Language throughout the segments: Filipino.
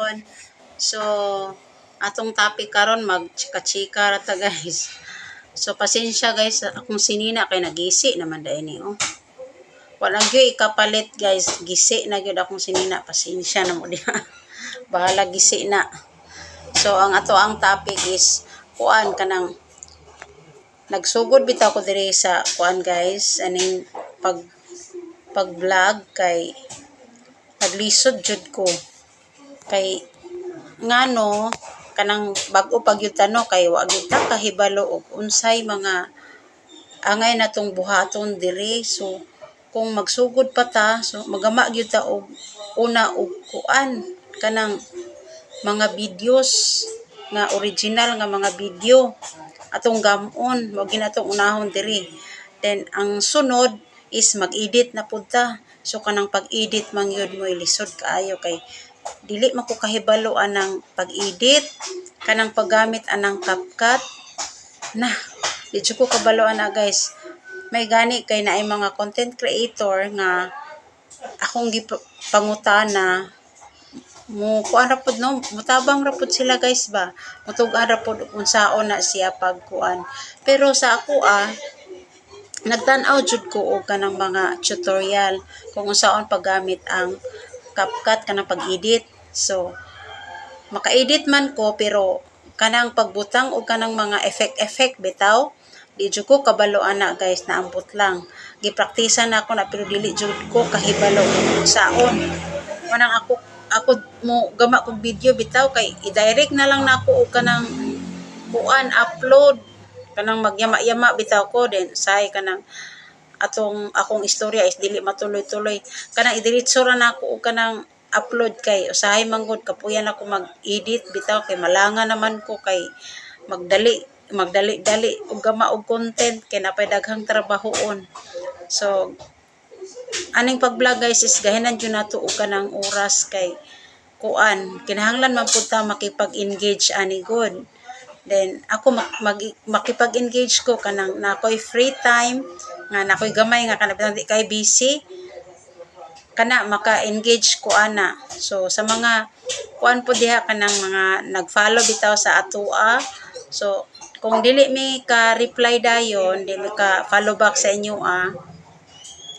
hapon. So, atong topic karon mag-chika-chika ra ta guys. So, pasensya guys, akong sinina kay nagisi naman dai ni oh. Wala gyud ikapalit guys, gisi na gyud akong sinina, pasensya na mo diha. Bahala gisi na. So, ang topic is kuan kanang nagsugod bitaw ko diri sa kuan guys, aning pag-vlog kay naglisod jud ko kay ngano kanang bag-o pag yun tano kay wa gyud ta kahibalo og unsay mga angay natong buhaton diri. So kung magsugod pa ta, so magama gyud ta og una og kuan kanang mga videos nga original nga mga video atong gamon, wag ginatong unahon diri. Then ang sunod is mag-edit na pud ta. So kanang pag-edit man yun mo ilisod kaayo kay dili man ko kahibalo anang pag-edit, kanang paggamit anang CapCut. Na, di jud ko kabaloan na guys. May gani kay naay mga content creator nga akong gipangutana mo kuan ra pud no, mutabang ra pud sila guys ba. Mutug-an ra pud unsaon na siya pagkuan. Pero sa ako nagtan-aw jud ko og kanang mga tutorial kung unsaon paggamit ang CapCut kanang pag-edit. So maka-edit man ko pero kanang pagbutang og kanang mga effect bitaw di jud ko kabaloan na guys, naambot lang. Gipraktisan na ako na pero dili jud ko kahibalo kung saon. Manang ako mo gama kog video bitaw kay i-direct na lang nako og kanang kuan upload kanang magyama-yama bitaw ko then say kanang akong istorya is dili matuloy-tuloy kanang idiretso ra nako og kanang upload kay usahay manggod kapuyan ako mag-edit bitaw kay malanga naman ko kay magdali og gama og content kay napay daghang trabahoon. So aning pag-vlog guys is gahinan jud nato og kanang oras kay kuan kinahanglan man pud ta makipag-engage ani good. Then ako makipag-engage ko kanang nakoy free time nga nakoy gamay nga kanang di kay busy kana maka-engage ko ana. So sa mga kuan po diha kanang mga nag-follow bitaw sa atoa. So kung dili mi ka reply dayon, dili ka follow back sa inyo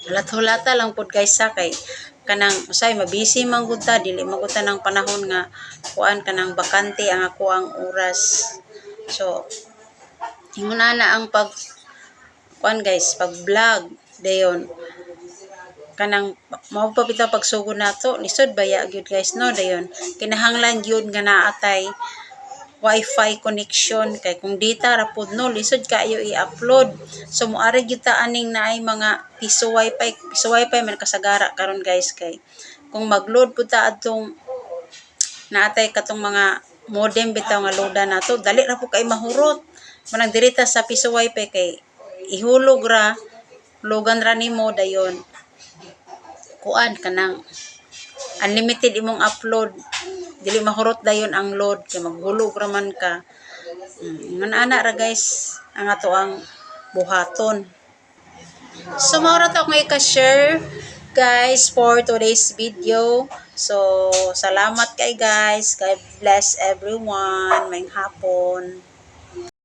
hulat-hulata lang pud guys sa kay kanang usay mabisi man gud ta, dili man gud ta nang panahon nga kuan kanang bakante ang ako ang oras. So ingon na ang pag kuan guys, pag-vlog dayon kanang mao pa bitaw pagsugod nato lisod baya gyud guys no dayon kinahanglan gyud nga naatay wifi connection kay kung data ra pud no lisod kaayo i-upload. So moari gyud ta aning naay mga piso wifi man kasagara karon guys kay kung mag-load pud ta adtong naatay katong mga modem bitaw nga loadan nato dali ra pud kay mahurot manang dirita sa piso wifi kay ihulog ra logan ra nimo dayon kuan kanang unlimited imong upload dili mahurot dayon ang load kay maghulog ra man ka. Ngan ana ra guys ang ato ang buhaton. So mao ra ta akong i-share guys for today's video. So salamat kay guys, God bless everyone, mayng hapon.